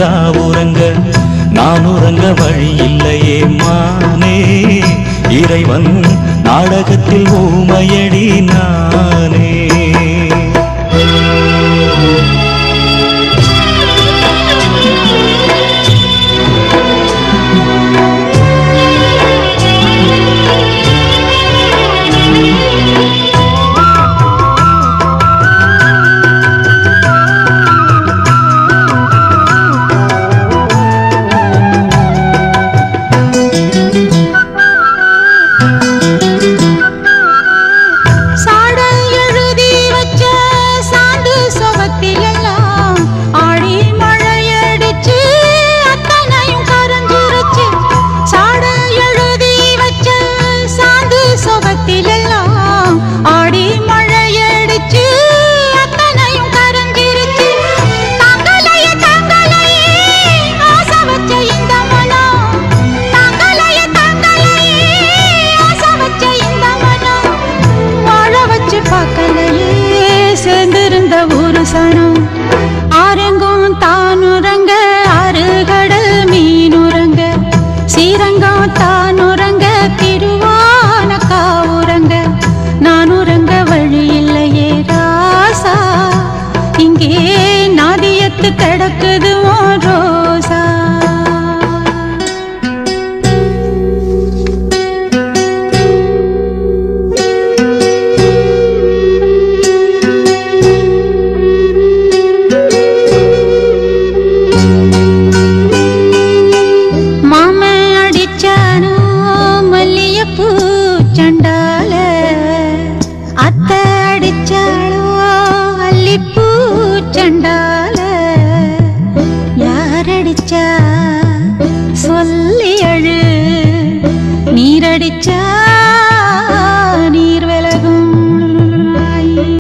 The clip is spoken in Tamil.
அக்கா உறங்க நான் உறங்க வழி இல்லையே மானே இறைவன் நாடகத்தில் ஊமையடி நானே ஆரங்கும் தானுறங்க அருகடல் மீனுறங்க சீரங்கம் தானுறங்க திருவானக்கா உறங்க நான் உறங்க வழி இல்லையே ராசா இங்கே நாதியத்து கிடக்குது ரோசா சண்டால அத்த அடிச்சாளோ அல்லிப்பூ சண்டால யார் அடிச்சா